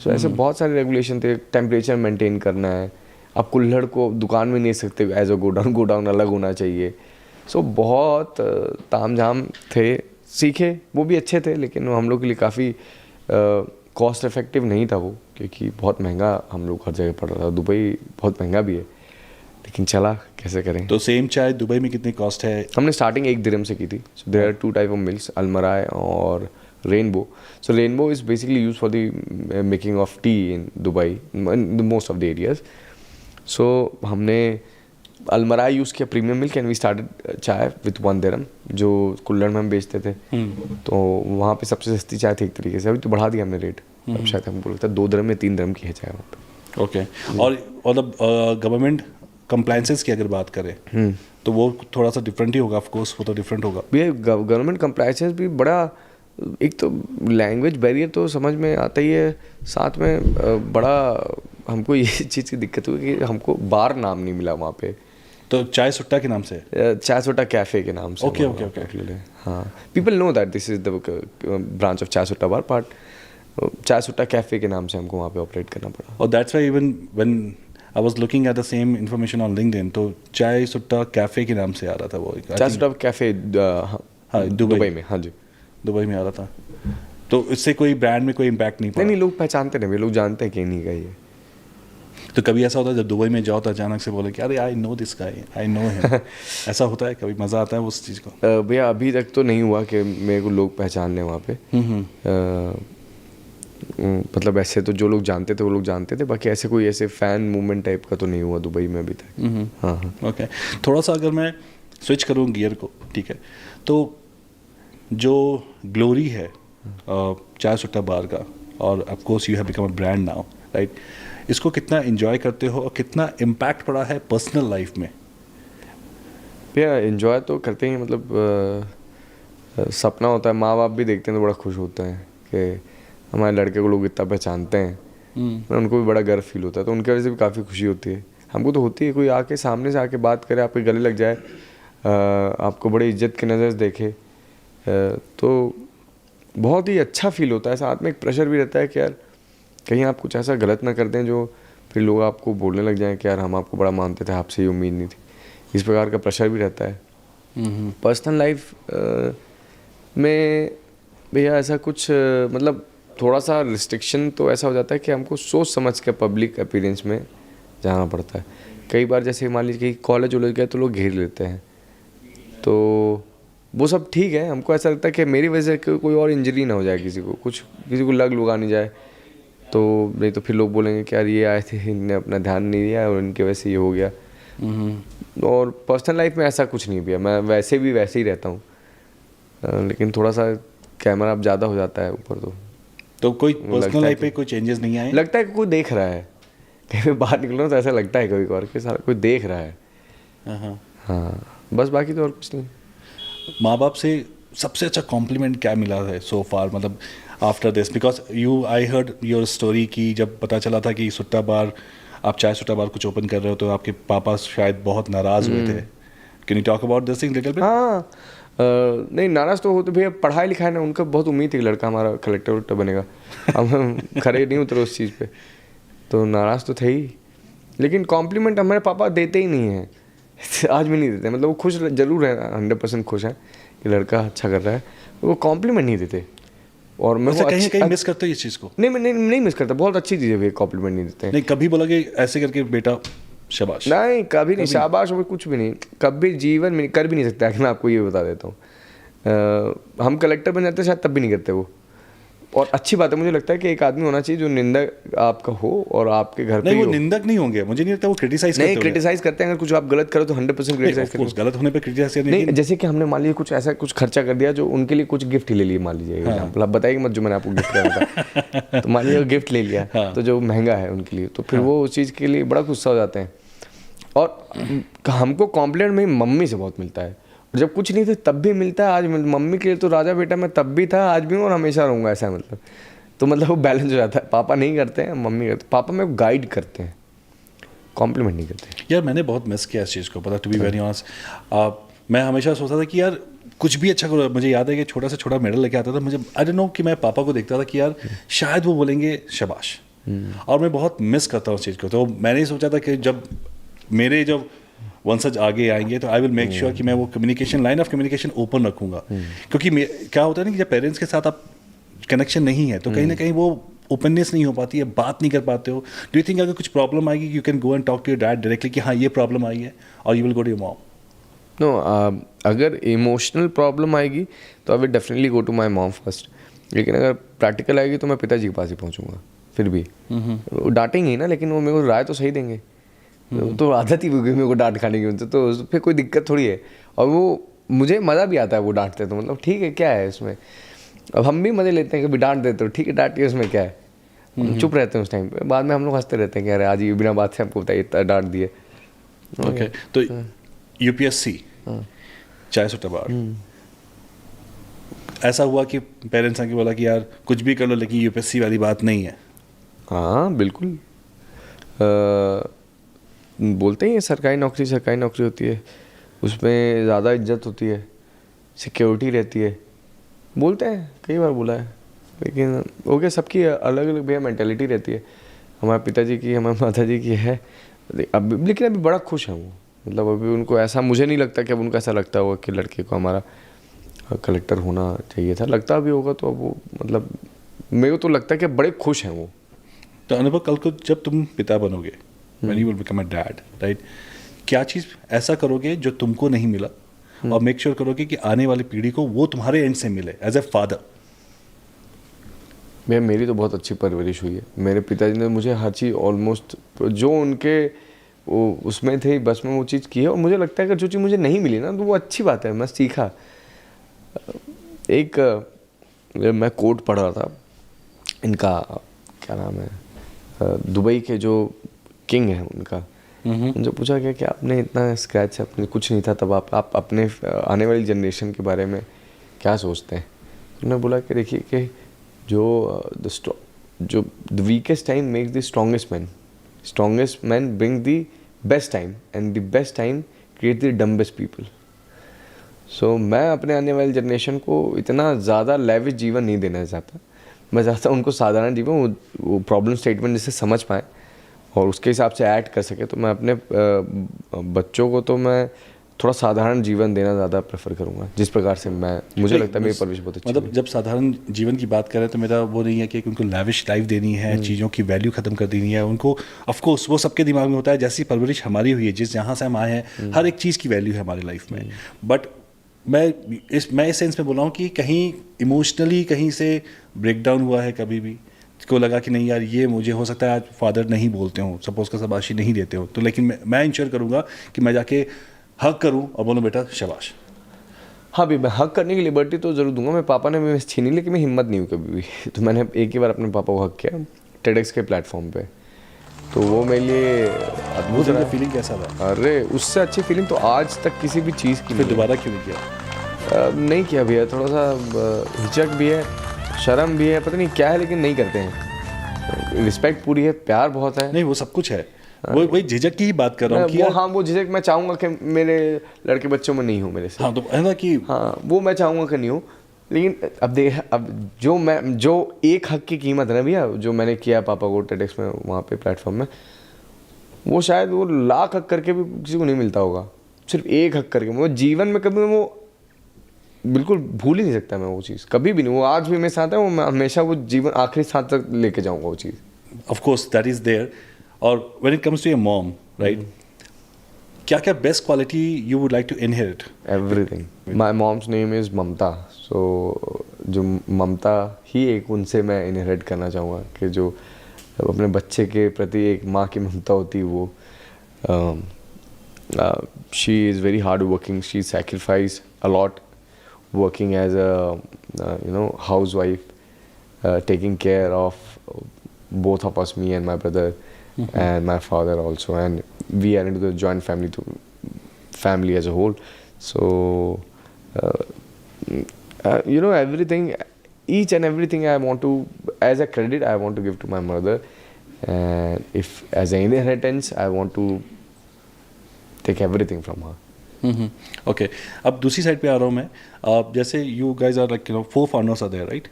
So ऐसे बहुत सारे रेगुलेशन थे. टेम्परेचर मेंटेन करना है, आप कुल्हड़ को दुकान में नहीं सकते, एज अ गोडाउन अलग होना चाहिए. सो बहुत ताम झाम थे. सीखे, वो भी अच्छे थे, लेकिन हम लोग के लिए काफ़ी कॉस्ट इफेक्टिव नहीं था वो, क्योंकि बहुत महंगा हम लोग हर जगह पड़ रहा था. दुबई बहुत महंगा भी है, लेकिन चला कैसे करें. तो सेम चाय दुबई में कितनी कॉस्ट है? हमने स्टार्टिंग 1 दिरहम से की थी. So there are 2 type of milks, Almarai और Rainbow. So Rainbow is basically use for the making of tea in Dubai, in the most of the areas. So हमने अलमराई यूज़ किया, premium milk, and we started chai with 1 दिरहम जो कुल्हड़ में हम बेचते थे. तो वहाँ पे सबसे सस्ती चाय थी एक तरीके से. अभी तो बढ़ा दिया हमने रेट. अब शायद हमको लगता है 2 दिरहम या 3 दिरहम की है चाय वहाँ पे. ओके. और गवर्नमेंट कंप्लायंसेस की अगर बात करें तो वो थोड़ा सा डिफरेंट ही होगा. ऑफ कोर्स वो तो डिफरेंट होगा. भैया गवर्नमेंट कंप्लायंसेस भी बड़ा, एक तो लैंग्वेज बैरियर तो समझ में आता ही है, साथ में बड़ा हमको ये चीज़ की दिक्कत हुई कि हमको बार नाम नहीं मिला वहाँ पे. तो चाय सुट्टा के नाम से? चाय सुट्टा कैफ़े के नाम से. Okay okay okay. हाँ, people know that this is the branch of Chai Sutta bar, but चाय सुट्टा कैफ़े के नाम से हमको वहाँ पे ऑपरेट करना पड़ा. और that's why even when I was looking at the same information on LinkedIn, तो चाय सुट्टा कैफ़े के नाम से आ रहा था वो. चाय सुट्टा कैफ़े हाँ, दुबई में. हाँ जी, दुबई में आ रहा था. तो इससे कोई ब्रांड में कोई इम्पैक्ट नहीं पड़ा? नहीं, लोग पहचानते नहीं, लोग जानते हैं कि नहीं का ये. तो कभी ऐसा होता है जब दुबई में जाओ तो अचानक से बोले कि अरे I know this guy, I know him? ऐसा होता है कभी? मज़ा आता है उस चीज़ को? भैया अभी तक तो नहीं हुआ कि मेरे को लोग पहचान लें वहाँ पे. मतलब ऐसे तो जो लोग जानते थे वो लोग जानते थे, बाकी ऐसे कोई ऐसे फ़ैन मूवमेंट टाइप का तो नहीं हुआ दुबई में अभी तक. हाँ हाँ. ओके. थोड़ा सा अगर मैं स्विच करूँ गियर को, ठीक है, तो जो ग्लोरी है चाय सुट्टा बार का, और of course you have become a brand now, right, इसको कितना एंजॉय करते हो और कितना इम्पैक्ट पड़ा है पर्सनल लाइफ में? भैया एंजॉय तो करते ही, मतलब सपना होता है, माँ बाप भी देखते हैं तो बड़ा खुश होते हैं कि हमारे लड़के को लोग इतना पहचानते हैं. उनको भी बड़ा गर्व फील होता है, तो उनकी वजह से भी काफ़ी खुशी होती है. हमको तो होती है, कोई आके सामने से आके बात करे, आपके गले लग जाए, आपको बड़ी इज्जत की नज़र से देखे, तो बहुत ही अच्छा फील होता है. साथ में एक प्रेशर भी रहता है कि यार कहीं आप कुछ ऐसा गलत ना कर दें जो फिर लोग आपको बोलने लग जाएं कि यार हम आपको बड़ा मानते थे, आपसे ये उम्मीद नहीं थी. इस प्रकार का प्रेशर भी रहता है. पर्सनल लाइफ में भैया ऐसा कुछ मतलब थोड़ा सा रिस्ट्रिक्शन तो ऐसा हो जाता है कि हमको सोच समझ के पब्लिक अपीयरेंस में जाना पड़ता है. कई बार जैसे मान लीजिए कि कॉलेज वॉलेज गए तो लोग घेर लेते हैं, तो वो सब ठीक है. हमको ऐसा लगता है कि मेरी वजह से कोई और इंजरी ना हो जाए, किसी को कुछ, किसी को लग लुगा नहीं जाए, तो नहीं तो फिर लोग बोलेंगे कि यार ये आए थे, इनने अपना ध्यान नहीं दिया और इनके वजह से ये हो गया. और पर्सनल लाइफ में ऐसा कुछ नहीं भी है, मैं वैसे ही रहता हूँ, लेकिन थोड़ा सा कैमरा अब ज़्यादा हो जाता है ऊपर. तो कोई पर्सनल लाइफ पे कोई चेंजेस नहीं आए? लगता है कि कोई देख रहा है, कहीं बाहर निकलो तो ऐसा लगता है कभी कभार कि सारा कोई देख रहा है. हाँ, बस बाकी तो और कुछ नहीं. माँ बाप से सबसे अच्छा कॉम्प्लीमेंट क्या मिला है सो फार, मतलब after this? Because I heard your story कि जब पता चला था कि सुट्टा बार, आप चाय सुट्टा बार कुछ ओपन कर रहे हो, तो आपके पापा शायद बहुत नाराज़ हुए थे. Can you talk about this thing little bit? हाँ, नहीं नाराज़ तो होते भैया, पढ़ाई लिखाई ना, उनका बहुत उम्मीद थी कि लड़का हमारा कलेक्टर वलेक्टर बनेगा. अब हम खड़े नहीं उतरे उस चीज़ पे. तो नाराज़ तो थे ही, लेकिन कॉम्प्लीमेंट हमारे पापा देते ही नहीं हैं आज भी नहीं देते। मतलब वो खुश जरूर है, 100% खुश है कि लड़का अच्छा कर रहा है, वो कॉम्प्लीमेंट नहीं देते। और मैं वैसे वो कहीं कहीं मिस करते हो इस चीज़ को? नहीं मिस करता, बहुत अच्छी चीज़ है भैया, कॉम्प्लीमेंट नहीं देते हैं। नहीं, कभी बोला कि ऐसे करके बेटा शाबाश? नहीं, कभी नहीं, शाबाश वो कुछ भी नहीं, कभी जीवन में कर भी नहीं सकता है। मैं आपको ये बता देता हूँ, हम कलेक्टर बन जाते शायद तब भी नहीं करते वो। और अच्छी बात है, मुझे लगता है कि एक आदमी होना चाहिए जो निंदक आपका हो और आपके घर पे नहीं, ही वो हो। निंदक नहीं होंगे, मुझे नहीं लगता वो क्रिटिसाइज करते नहीं, होंगे। क्रिटिसाइज करते हैं, अगर कुछ आप गलत करो तो 100% क्रिटिसाइज करते हैं। गलत होने पे क्रिटिसाइज करने नहीं, जैसे कि हमने मान लीजिए कुछ ऐसा कुछ खर्चा कर दिया जो उनके लिए कुछ गिफ्ट ही ले लिया, मान लीजिए एग्जाम्पल, आप बताइए मत जो मैंने आपको गिफ्ट किया था तो मान लीजिए गिफ्ट ले लिया तो जो महंगा है उनके लिए, तो फिर वो उस चीज़ के लिए बड़ा गुस्सा हो जाते हैं। और हमको कॉम्प्लीमेंट में मम्मी से बहुत मिलता है, और जब कुछ नहीं था तब भी मिलता है। आज मम्मी के लिए तो राजा बेटा मैं तब भी था, आज भी हूँ और हमेशा रहूँगा, ऐसा है मतलब। तो मतलब वो बैलेंस हो जाता है, पापा नहीं करते हैं, मम्मी करते। पापा मेरे को गाइड करते हैं, कॉम्प्लीमेंट नहीं करते। यार मैंने बहुत मिस किया इस चीज़ को, पता, टू बी वेरी ऑनेस्ट। मैं हमेशा सोचता था कि यार कुछ भी अच्छा करो। मुझे याद है कि छोटा से छोटा मेडल लेके आता था, मुझे आई डोंट नो कि मैं पापा को देखता था कि यार शायद वो बोलेंगे शाबाश, और मैं बहुत मिस करता हूँ उस चीज़ को। तो मैंने सोचा था कि जब वंशज आगे आएंगे तो आई विल मेक श्योर कि मैं वो communication, line of communication open रखूँगा। क्योंकि क्या होता है ना कि जब पेरेंट्स के साथ आप कनेक्शन नहीं है तो कहीं ना कहीं वो ओपननेस नहीं हो पाती है, बात नहीं कर पाते हो। डू यू थिंक अगर कुछ प्रॉब्लम आएगी you can go and talk to your dad directly कि हाँ ये प्रॉब्लम आई है, और you will go to your mom? No, अगर इमोशनल प्रॉब्लम आएगी तो I will definitely go to my mom first, लेकिन अगर प्रैक्टिकल आएगी तो मैं पिताजी के पास ही पहुँचूंगा। फिर भी वो डांटेंगे ही ना, लेकिन वो मेरे को राय तो सही देंगे। तो आदत ही हो गई मेरे को डांट खाने की उनसे, तो फिर कोई दिक्कत थोड़ी है। और वो मुझे मज़ा भी आता है, वो डांटते तो मतलब ठीक है, क्या है इसमें। अब हम भी मज़े लेते हैं, कभी डांट देते हो, ठीक है डांटिए, उसमें क्या है। हम चुप रहते हैं उस टाइम पे, बाद में हम लोग हंसते रहते हैं कि अरे आज ये बिना बात से हमको बताइए इतना डांट दिए। ओके, तो यूपीएससी चाय सुट्टा बार, ऐसा हुआ कि पेरेंट्स आके बोला कि यार कुछ भी कर लो लेकिन यूपीएससी वाली बात नहीं है? हाँ बिल्कुल, बोलते ही हैं सरकारी नौकरी होती है, उसमें ज़्यादा इज्जत होती है, सिक्योरिटी रहती है, बोलते हैं, कई बार बोला है। लेकिन हो गया, सबकी अलग अलग भैया मेंटालिटी रहती है। हमारे पिताजी की, हमारे माताजी की है अब, लेकिन अभी बड़ा खुश हैं वो। मतलब अभी उनको ऐसा, मुझे नहीं लगता कि अब उनको ऐसा लगता होगा कि लड़के को हमारा कलेक्टर होना चाहिए था। लगता भी होगा तो अब वो, मतलब मेरे को तो लगता है कि बड़े खुश हैं वो। तो अनुभव, कल को जब तुम पिता बनोगे, when you will become a dad, right, क्या चीज़ ऐसा करोगे जो तुमको नहीं मिला, और मेक श्योर करोगे कि आने वाली पीढ़ी को वो तुम्हारे एंड से मिले एज ए फादर? भैया मेरी तो बहुत अच्छी परवरिश हुई है। मेरे पिताजी ने मुझे हर चीज़ ऑलमोस्ट जो उनके वो उसमें थे बस में वो चीज़ की है, और मुझे लगता है कि जो चीज़ मुझे नहीं मिली ना तो वो अच्छी बात है, मैं सीखा। एक मैं कोट पढ़ रहा था, इनका क्या नाम है, दुबई के जो किंग हैं उनका, उनसे पूछा गया कि आपने इतना स्क्रैच, अपने कुछ नहीं था तब, आप अपने आने वाली जनरेशन के बारे में क्या सोचते हैं? उन्होंने बोला कि देखिए कि जो the weakest time makes the strongest man bring the best time, and the best time create the dumbest people. So मैं अपने आने वाली जनरेशन को इतना ज़्यादा लेविश जीवन नहीं देना चाहता। मैं चाहता हूँ उनको साधारण जीवन, वो प्रॉब्लम स्टेटमेंट जिससे समझ पाएँ और उसके हिसाब से ऐड कर सके। तो मैं अपने बच्चों को तो मैं थोड़ा साधारण जीवन देना ज़्यादा प्रेफर करूँगा, जिस प्रकार से मुझे लगता है मेरी परवरिश बहुत अच्छी। मतलब जब साधारण जीवन की बात करें तो मेरा वो नहीं है कि उनको लैविश लाइफ देनी है, चीज़ों की वैल्यू ख़त्म कर देनी है उनको। ऑफकोर्स वो सबके दिमाग में होता है, जैसी परवरिश हमारी हुई है, जिस जहाँ से हम आए हैं, हर एक चीज़ की वैल्यू है हमारी लाइफ में। बट मैं इस सेंस में बोल रहा हूँ कि कहीं इमोशनली कहीं से ब्रेक डाउन हुआ है, कभी भी को लगा कि नहीं यार ये मुझे हो सकता है आज फादर नहीं बोलते हो, सपोज का शाबाशी नहीं देते हो, तो लेकिन मैं इंश्योर करूँगा कि मैं जाके हक करूँ और बोलूँ बेटा शाबाश। हाँ भी, मैं हक करने की लिबर्टी तो ज़रूर दूंगा। मेरे पापा ने भी छीनी, लेकिन मैं हिम्मत नहीं हुई कभी भी। तो मैंने एक ही बार अपने पापा को हक किया टेडेक्स के प्लेटफॉर्म पे, तो वो मेरे लिए अद्भुत रहा। फीलिंग कैसा था? अरे उससे अच्छी फीलिंग तो आज तक किसी भी चीज़ की। फिर दोबारा क्यों नहीं किया? नहीं किया भैया, थोड़ा सा हिचक भी है, शर्म भी है, पता नहीं क्या है, लेकिन नहीं करते हैं। रिस्पेक्ट पूरी है, प्यार बहुत है। नहीं वो सब कुछ है, वो वही झिझक की ही बात कर रहा हूँ कि हाँ वो झिझक मैं चाहूँगा कि मेरे लड़के बच्चों में नहीं हो मेरे से। हाँ तो है ना कि हाँ वो मैं चाहूँगा कि नहीं हो, लेकिन अब जो एक हक की कीमत है ना भैया, जो मैंने किया पापा को टेडेक्स में वहाँ पे प्लेटफॉर्म में, वो शायद वो लाख हक करके भी किसी को नहीं मिलता होगा। सिर्फ एक हक करके वो जीवन में कभी वो बिल्कुल भूल ही नहीं सकता मैं वो चीज़, कभी भी नहीं। वो आज भी मेरे साथ है, वो मैं हमेशा वो जीवन आखिरी सांस तक लेके जाऊँगा वो चीज़। Of course that is there. और when it comes to your mom, right, क्या क्या best quality you would like to inherit? Everything. My mom's name is Mamta, so जो ममता ही एक उनसे मैं इनहेरिट करना चाहूँगा कि जो अपने बच्चे के प्रति एक माँ की ममता होती है वो। She is very hard working, she sacrifice a lot working as a housewife, taking care of both of us, me and my brother, and my father also, and we are into the joint family as a whole. So everything, each and everything I want to, as a credit, I want to give to my mother, and if as an inheritance I want to take everything from her. Okay, अब दूसरी side पे आ रहा हूँ मैं। जैसे you guys are like 4 founders आते हैं, राइट?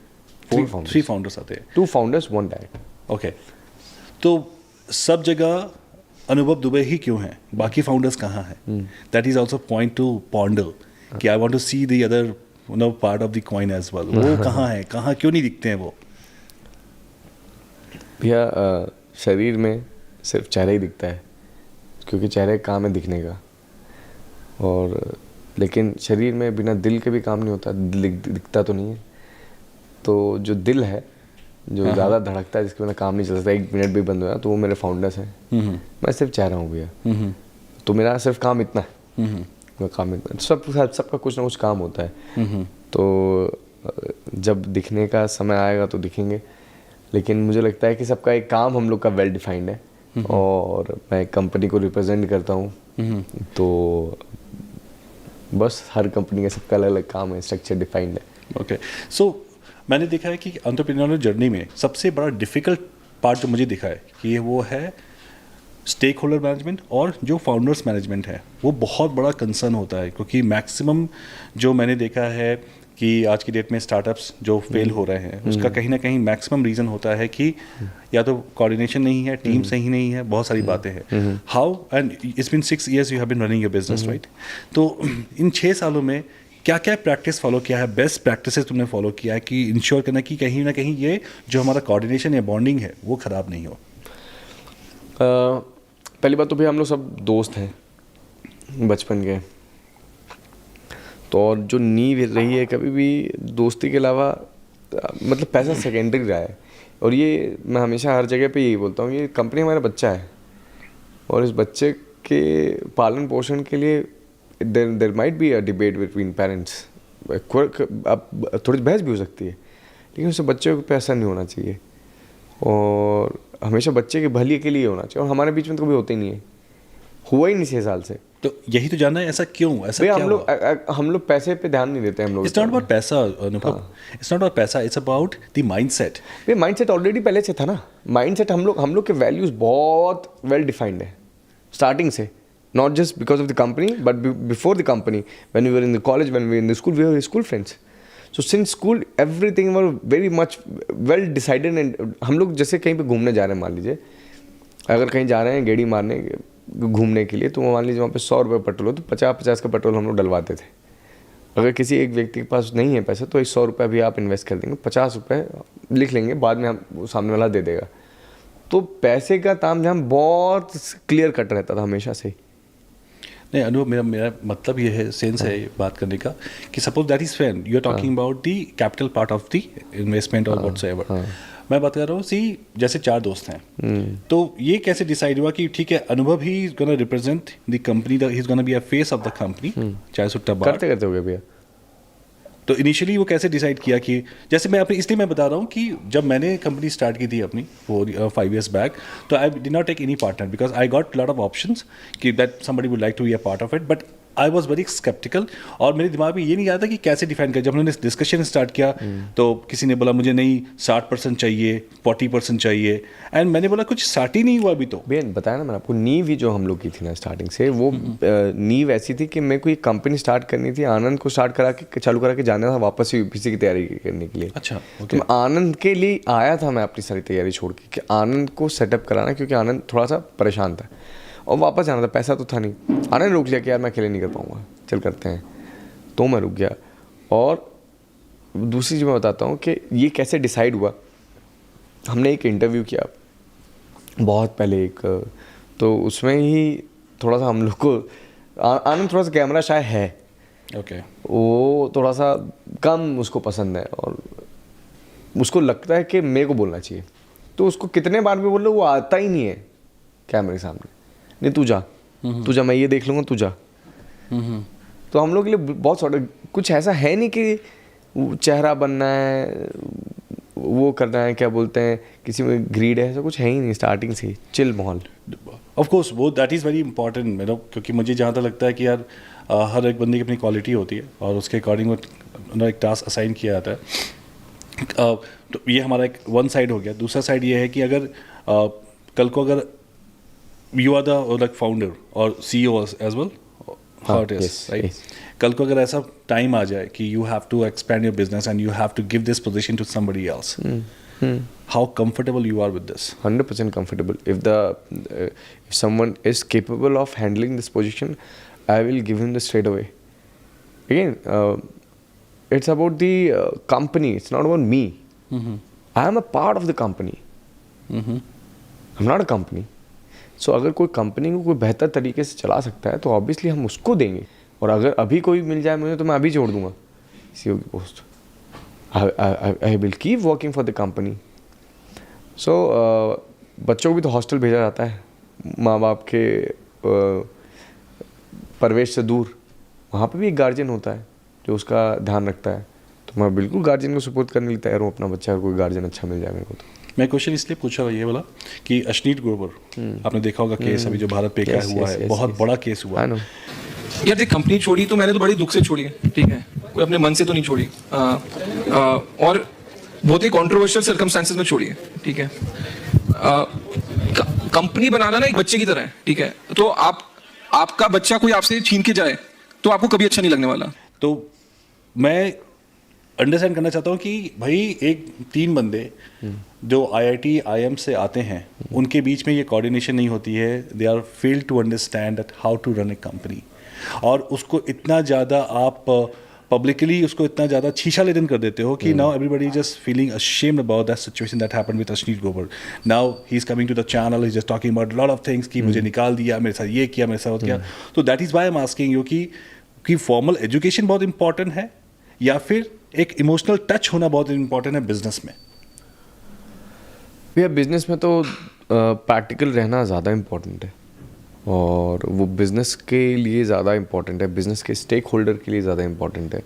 3 फाउंडर्स आते हैं। 2 founders, 1 dad. ओके, तो सब जगह अनुभव दुबे ही क्यों है, बाकी फाउंडर्स कहाँ हैं? That is also point to ponder कि I want to see the other part of the coin as well. वो कहाँ है, कहाँ क्यों नहीं दिखते हैं वो? भैया शरीर में सिर्फ चेहरा ही दिखता है, क्योंकि चेहरे का काम है दिखने का, और लेकिन शरीर में बिना दिल के भी काम नहीं होता, दिखता तो नहीं है। तो जो दिल है, जो ज़्यादा धड़कता है, जिसके बिना काम नहीं चल सकता, 1 मिनट भी बंद हुआ, तो वो मेरे फाउंडर्स हैं। मैं सिर्फ चेहरा हूँ भैया, तो मेरा सिर्फ काम इतना है। मेरा काम इतना, सबका कुछ ना कुछ काम होता है। तो जब दिखने का समय आएगा तो दिखेंगे, लेकिन मुझे लगता है कि सबका एक काम हम लोग का वेल डिफाइंड है, और मैं कंपनी को रिप्रेजेंट करता हूँ, तो बस हर कंपनी का सबका अलग अलग काम है, स्ट्रक्चर डिफाइंड है। ओके, सो मैंने देखा है कि एंटरप्रेन्योरियल जर्नी में सबसे बड़ा डिफिकल्ट पार्ट जो मुझे दिखा है कि वो है स्टेक होल्डर मैनेजमेंट, और जो फाउंडर्स मैनेजमेंट है वो बहुत बड़ा कंसर्न होता है, क्योंकि मैक्सिमम जो मैंने देखा है कि आज की डेट में स्टार्टअप्स जो फेल हो रहे हैं, उसका कहीं ना कहीं मैक्सिमम रीज़न होता है कि या तो कोऑर्डिनेशन नहीं है, टीम सही नहीं है, बहुत सारी बातें हैं। How, and it's been 6 years you have been running your business, right? तो इन 6 सालों में क्या क्या प्रैक्टिस फॉलो किया है, बेस्ट प्रैक्टिसेस तुमने फॉलो किया है कि इंश्योर करना कि कहीं ना कहीं ये जो हमारा कोऑर्डिनेशन या बॉन्डिंग है वो ख़राब नहीं हो? पहली बात तो भैया हम लोग सब दोस्त हैं बचपन के, तो और जो नींव रही है कभी भी दोस्ती के अलावा, मतलब पैसा सेकेंडरी रहा है। और ये मैं हमेशा हर जगह पे यही बोलता हूँ, ये कंपनी हमारा बच्चा है, और इस बच्चे के पालन पोषण के लिए there might be a debate between parents, अब थोड़ी बहस भी हो सकती है, लेकिन उससे बच्चे को पैसा नहीं होना चाहिए, और हमेशा बच्चे के भले के लिए होना चाहिए। और हमारे बीच में तो कभी होता ही नहीं है, हुआ ही नहीं 6 साल से। तो यही तो जानना है, ऐसा क्यों, ऐसा क्या हम लोग पैसे पे ध्यान नहीं देते हम लोग। इट्स नॉट अबाउट पैसा अनुभव, इट्स नॉट अबाउट पैसा, इट्स अबाउट द माइंडसेट। ये माइंडसेट ऑलरेडी पहले से था ना। माइंडसेट हम लोग के वैल्यूज बहुत वेल डिफाइंड है स्टार्टिंग से, not just because of the company but before the company, when we were in the college, when we were in the school, we were school friends. So since school everything were very much well decided. And हम लोग जैसे कहीं पे घूमने जा रहे हैं, मान लीजिए अगर कहीं जा रहे हैं गेड़ी मारने घूमने के लिए, तो मान लीजिए वहाँ पे 100 रुपये पेट्रोल हो, तो 50-50 का पेट्रोल हम लोग डलवाते थे। अगर किसी एक व्यक्ति के पास नहीं है पैसा, तो 100 रुपये भी आप इन्वेस्ट कर देंगे, 50 रुपये लिख लेंगे, बाद में हम सामने वाला दे देगा। तो पैसे का तामझाम बहुत क्लियर कट रहता था हमेशा से। नहीं अनुभव, मेरा मतलब ये है, सेंस है ये बात करने का कि suppose that is fine, you are talking about the capital part of the investment और व्हाटसोएवर। मैं बात कर रहा हूँ जैसे 4 दोस्त हैं, तो ये कैसे डिसाइड हुआ कि ठीक है अनुभव he is gonna represent the company, he is gonna be a face of the company, चाहे सुट्टा बात करते करते हो गया भैया। तो इनिशियली वो कैसे डिसाइड किया कि जैसे मैं अपनी, इसलिए मैं बता रहा हूँ कि जब मैंने कंपनी स्टार्ट की थी अपनी 5 years बैक, तो I did not take any partner because I got lot of options कि that somebody would like to be a part of it, but I was very sceptical, और मेरे दिमाग में ये नहीं आया था कि कैसे डिफाइन करें। जब हमने डिस्कशन स्टार्ट किया तो किसी ने बोला मुझे नहीं 60% चाहिए, 40% चाहिए, एंड मैंने बोला कुछ स्टार्ट ही नहीं हुआ अभी तो। भैया बताया ना मैंने आपको, नींव ही जो हम लोग की थी ना स्टार्टिंग से, वो नींव ऐसी थी कि मेरे को एक कंपनी स्टार्ट करनी थी, आनंद को स्टार्ट करा के चालू करा के जाना था वापस से यूपीसी की तैयारी करने के लिए। अच्छा, तो मैं आनंद के लिए आया था, मैं अपनी सारी तैयारी छोड़ के कि आनंद को सेटअप कराना, क्योंकि आनंद थोड़ा सा परेशान था और वापस जाना था, पैसा तो था नहीं। आनंद रुक लिया कि यार मैं अकेले नहीं कर पाऊंगा, चल करते हैं, तो मैं रुक गया। और दूसरी चीज़ मैं बताता हूँ कि ये कैसे डिसाइड हुआ। हमने एक इंटरव्यू किया बहुत पहले एक, तो उसमें ही थोड़ा सा हम लोग को आनंद थोड़ा सा कैमरा शाय है, ओके, वो थोड़ा सा कम उसको पसंद है और उसको लगता है कि मेरे को बोलना चाहिए, तो उसको कितने बार भी बोल लो वो आता ही नहीं है कैमरे के सामने। नहीं तू जा, मैं ये देख लूँगा, तू जा। तो हम लोग के लिए बहुत सॉर्ट, कुछ ऐसा है नहीं कि चेहरा बनना है, वो करना है, क्या बोलते हैं, किसी में ग्रीड है, ऐसा कुछ है ही नहीं, स्टार्टिंग से चिल माहौल। ऑफ कोर्स वो दैट इज़ वेरी इंपॉर्टेंट मेरा, क्योंकि मुझे जहाँ तक लगता है कि यार हर एक बंदे की अपनी क्वालिटी होती है और उसके अकॉर्डिंग वो एक टास्क असाइन किया जाता है। तो ये हमारा एक वन साइड हो गया। दूसरा साइड ये है कि अगर कल को अगर you are the like founder और CEO as well, how it is right, कल को अगर ऐसा टाइम आ जाए कि you have to expand your business and you have to give this position to somebody else, how comfortable you are with this? 100% comfortable. If someone is capable of handling this position, I will give him this straight away. Again, it's about the company. It's not about me. I am a part of the company. I'm not a company. So अगर कोई company को कोई बेहतर तरीके से चला सकता है तो ऑब्वियसली हम उसको देंगे, और अगर अभी कोई मिल जाए मुझे तो मैं अभी छोड़ दूंगा CEO की post. I will keep working for the company. So बच्चों को भी तो हॉस्टल भेजा जाता है माँ बाप के परवेश से दूर, वहाँ पे भी एक गार्जियन होता है जो उसका ध्यान रखता है। तो मैं बिल्कुल गार्जियन को सपोर्ट करने के लिए तैयार हूँ, अपना बच्चा कोई गार्जियन अच्छा मिल जाए मेरे को। तो मैं क्वेश्चन इसलिए पूछा ये वाला कि अश्नीत ग्रोवर, आपने देखा होगा केस अभी जो भारत पे का हुआ है, बहुत बड़ा केस हुआ है। यार देख, कंपनी छोड़ी तो मैंने तो बड़ी दुख से छोड़ी है, ठीक है, कोई अपने मन से तो नहीं छोड़ी, और बहुत ही कंट्रोवर्शियल सर्कमस्टेंसेस में छोड़ी है, ठीक है। कंपनी बनाना ना एक बच्चे की तरह है, ठीक है, तो आपका बच्चा कोई आपसे छीन के जाए तो आपको कभी अच्छा नहीं लगने वाला। तो मैं अंडरस्टैंड करना चाहता हूँ कि भाई एक 3 बंदे जो IIT IIM से आते हैं, उनके बीच में ये कोऑर्डिनेशन नहीं होती है, they are fail to understand that how to run a company, और उसको इतना ज़्यादा आप पब्लिकली उसको इतना ज़्यादा शीशा लेदन कर देते हो कि now everybody just feeling ashamed about that situation that happened with Ashneet Grover. Now he's coming to the channel, he's just talking about a lot of things कि मुझे निकाल दिया, मेरे साथ ये किया, मेरे साथ किया। तो that is why I'm asking you कि फॉर्मल एजुकेशन बहुत इंपॉर्टेंट है या फिर एक इमोशनल टच होना बहुत इंपॉर्टेंट है बिजनेस में? भैया बिजनेस में तो प्रैक्टिकल रहना ज़्यादा इम्पोर्टेंट है, और वो बिज़नेस के लिए ज़्यादा इम्पोर्टेंट है, बिज़नेस के स्टेक होल्डर के लिए ज़्यादा इम्पोर्टेंट है,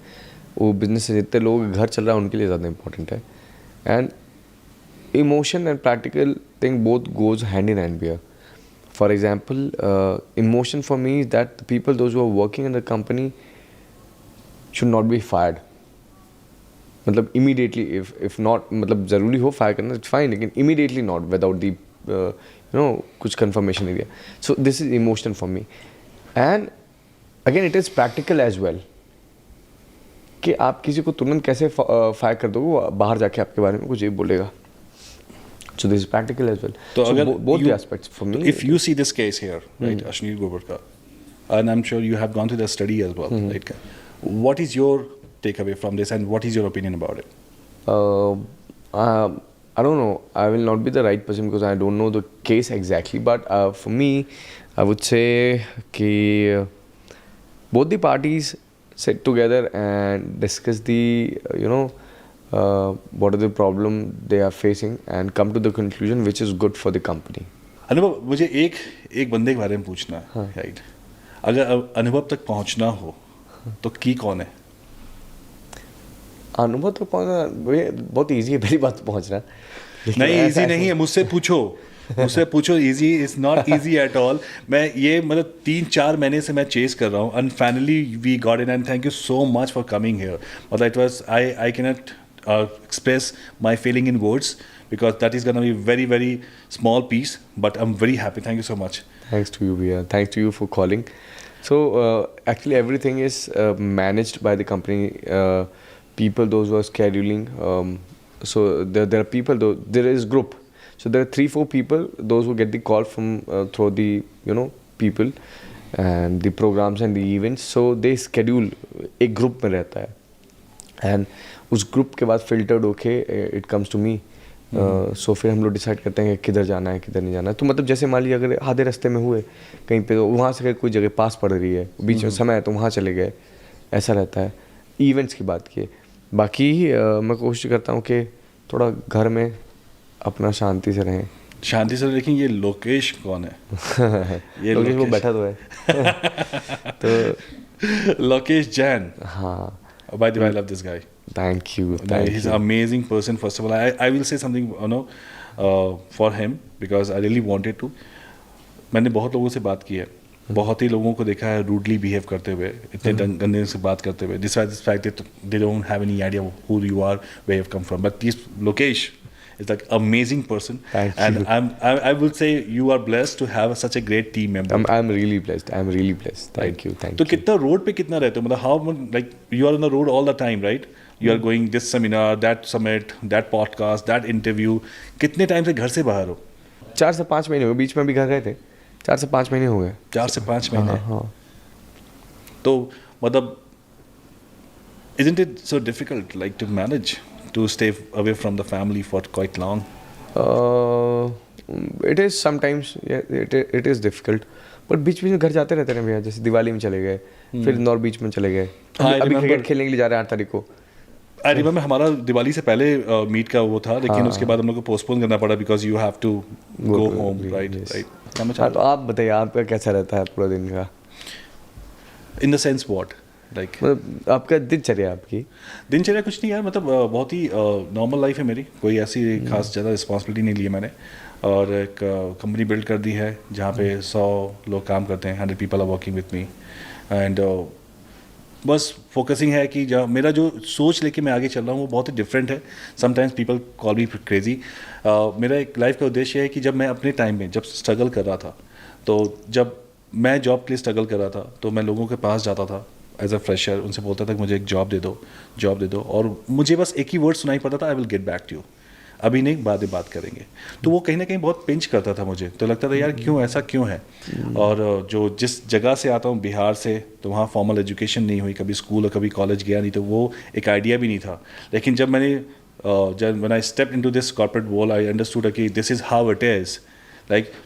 वो बिज़नेस से जितने लोग घर चल रहा है उनके लिए ज़्यादा इम्पोर्टेंट है। And emotion and practical thing both goes hand in hand भैया। For example, emotion for me is that the people those who are working in the company should not be fired, मतलब immediately, if not, मतलब ज़रूरी हो fire करना it's fine, लेकिन immediately not without the कुछ confirmation area. So this is emotional for me, and again it is practical as well कि आप किसी को तुरंत कैसे फायर कर दोगे, वो बाहर जाके आपके बारे में कुछ ये बोलेगा। So this is practical as well. So so अगर both you, the aspects for me. If you see this case here, right, Ashneet Grover ka, and I'm sure you have gone through the study as well, right? What is your takeaway from this, and what is your opinion about it? I don't know. I will not be the right person because I don't know the case exactly. But for me, I would say that both the parties sit together and discuss the what are the problem they are facing and come to the conclusion which is good for the company. अनुभव, मुझे एक बंदे के बारे में पूछना है, right? अगर अनुभव तक पहुंचना हो तो की कौन है? अनुभव तक पहुंचना बहुत इजी है, पहली बात पहुंचना। नहीं, इजी नहीं है, मुझसे पूछो उससे पूछो easy, it's not easy at all. मैं ये मतलब 3-4 महीने से मैं चेस कर रहा हूँ and finally we got in and thank you so much for coming here. मतलब it was I can not express my feeling in words because that is going to be very very small piece, but I'm very happy. Thank you so much. Thanks to you, Bia. Thanks to you for calling. So actually everything is managed by the company. People, those who are scheduling. So there are people. There is group. So there are 3-4 people. Those who get the call from through the people and the programs and the events. So they schedule. एक group में रहता है. And उस group के बाद filtered होके it comes to me. सो फिर हम लोग डिसाइड करते हैं कि किधर जाना है किधर नहीं जाना है. तो मतलब जैसे मान लीजिए अगर आधे रास्ते में हुए कहीं पे, तो वहाँ से कोई जगह पास पड़ रही है, बीच में समय है तो वहाँ चले गए, ऐसा रहता है. इवेंट्स की बात की. बाकी मैं कोशिश करता हूँ कि थोड़ा घर में अपना शांति से रहें. शांति से. लेकिन ये लोकेश कौन है? ये लोकेश वो बैठा तो है. तो लोकेश जैन. हाँ. By the way, I love this guy. Thank you. No, he's an amazing person. First of all, I will say something for him because I really wanted to. मैंने बहुत लोगों से बात की है, बहुत ही लोगों को देखा है रूडली बिहेव करते हुए, इतने गंदे से बात करते हुए. Despite this fact that they don't have any idea who you are, where you have come from. But this Lokesh is like amazing person. Thank and you. I will say you are blessed to have such a great team member. I'm really blessed. I'm really blessed. Thank you. Thank तो you. कितना road पे कितना रहते हो? मतलब how like you are on the road all the time, right? You are going this seminar, that summit, that podcast, that interview. कितने time से घर से बाहर हो? 4 से 5 महीने हो गए. बीच में भी घर गए थे. 4 से 5 महीने हो गए. 4 से 5 महीने. हाँ. तो मतलब isn't it so difficult like to manage to stay away from the family for quite long? It is sometimes, yeah, it is difficult. But बीच में घर जाते रहते हैं भैया. जैसे दिवाली में चले गए, फिर इंदौर बीच में चले गए. अभी क्रिकेट खेलने के लिए जा रहे हैं 8 तारीख को. आई रिमेंबर हमारा दिवाली से पहले मीट का वो था, लेकिन उसके बाद हम लोग को पोस्टपोन करना पड़ा because you have to go home. Right. तो आप बताइए आपका कैसा रहता है पूरा दिन का? In the sense what? Like मतलब आपका दिनचर्या आपकी? दिनचर्या कुछ नहीं है, मतलब बहुत ही नॉर्मल लाइफ है मेरी. कोई ऐसी खास ज़्यादा रिस्पॉन्सिबिलिटी नहीं ली है मैंने. और एक कंपनी बिल्ड कर दी है जहाँ पे 100 लोग काम करते हैं. 100 people are working with me. And बस फोकसिंग है कि जहाँ मेरा जो सोच लेके मैं आगे चल रहा हूँ वो बहुत ही डिफरेंट है. समटाइम्स पीपल कॉल मी क्रेजी. मेरा एक लाइफ का उद्देश्य है कि जब मैं अपने टाइम में जब स्ट्रगल कर रहा था, तो जब मैं जॉब के लिए स्ट्रगल कर रहा था, तो मैं लोगों के पास जाता था एज अ फ्रेशर. उनसे बोलता था कि मुझे एक जॉब दे दो. और मुझे बस एक ही वर्ड सुनाई पड़ता था, I will get back to you. अभी नहीं, बाद में बात करेंगे. तो वो कहीं ना कहीं बहुत पिंच करता था मुझे. तो लगता था यार क्यों ऐसा क्यों है. और जो जिस जगह से आता हूँ बिहार से, तो वहाँ फॉर्मल एजुकेशन नहीं हुई, कभी स्कूल और कभी कॉलेज गया नहीं, तो वो एक आइडिया भी नहीं था. लेकिन जब मैंने when I step into this corporate world, I understood कि this is how it is.